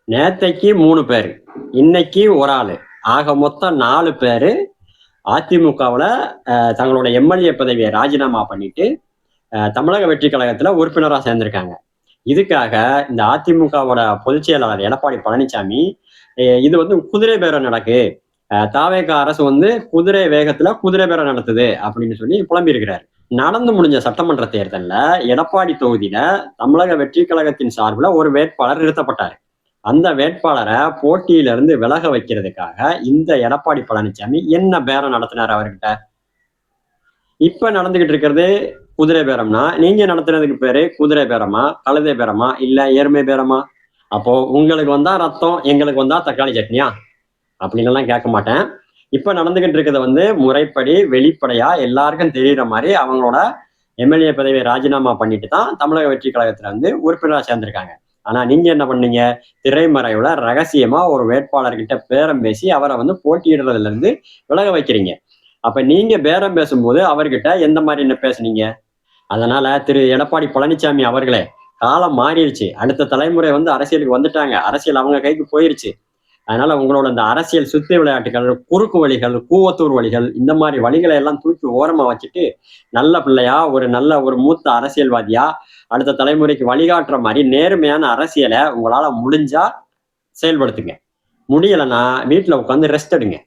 நேத்தைக்கு 3 பேரு. இன்னைக்கு ஒரு ஆளு. ஆக மொத்தம் 4 பேரு அதிமுகவுல தங்களோட எம்எல்ஏ பதவிய ராஜினாமா பண்ணிட்டு, தமிழக வெற்றிக் கழகத்துல உறுப்பினரா சேர்ந்திருக்காங்க. இதுக்காக இந்த அதிமுகவோட பொதுச் செயலாளர் எடப்பாடி பழனிசாமி, இது வந்து குதிரை பேரம் நடக்கு. தாவேகா அரசு வந்து குதிரை வேகத்துல குதிரை பேரம் நடத்துது அப்படின்னு சொல்லி புலம்பியிருக்கிறாரு. நடந்து முடிஞ்ச சட்டமன்ற தேர்தல்ல எடப்பாடி தொகுதியில தமிழக வெற்றிக் கழகத்தின் சார்புல ஒரு வேட்பாளர் நிறுத்தப்பட்டாரு. அந்த வேட்பாளரை போட்டியிலிருந்து விலக வைக்கிறதுக்காக இந்த எடப்பாடி பழனிசாமி என்ன பேரம் நடத்தினார் அவர்கிட்ட? இப்ப நடந்துகிட்டு இருக்கிறது குதிரை பேரம்னா, நீங்க நடத்துறதுக்கு பேரு குதிரை பேரமா, கழுதை பேரமா, இல்ல எருமை பேரமா? அப்போ உங்களுக்கு வந்தா ரத்தம், எங்களுக்கு வந்தா தக்காளி சட்னியா? அப்படின்னுலாம் கேட்க மாட்டேன். இப்ப நடந்துகிட்டு இருக்கிறது வந்து முறைப்படி, வெளிப்படையா எல்லாருக்கும் தெரியிற மாரி அவங்களோட எம்எல்ஏ பதவியை ராஜினாமா பண்ணிட்டு தான் தமிழக வெற்றிக் கழகத்துல வந்து உறுப்பினரா சேர்ந்திருக்காங்க. ஆனா நீங்க என்ன பண்ணீங்க? திரைமறைவுல ரகசியமா ஒரு வேட்பாளர்கிட்ட பேரம் பேசி அவரை வந்து போட்டியிடுறதுல இருந்து விலக வைக்கிறீங்க. அப்ப நீங்க பேரம் பேசும்போது அவர்கிட்ட எந்த மாரி பேசுனீங்க? அதனால திரு எடப்பாடி பழனிசாமி அவர்களே, காலம் மாறிருச்சு. அடுத்த தலைமுறை வந்து அரசியலுக்கு வந்துட்டாங்க. அரசியல் அவங்க கைக்கு போயிருச்சு. அதனால உங்களோட இந்த அரசியல் சுத்தி விளையாட்டுகள், குறுக்கு வழிகள், கூவத்தூர் வழிகள் இந்த மாரி வழிகளை எல்லாம் தூக்கி ஓரமா வச்சுட்டு, நல்ல பிள்ளையா, ஒரு மூத்த அரசியல்வாதியா, அடுத்த தலைமுறைக்கு வழிகாட்டுற மாரி நேர்மையான அரசியல உங்களால முடிஞ்சா செயல்படுத்துங்க. முடியலன்னா வீட்ல உட்கார்ந்து ரெஸ்ட் எடுங்க.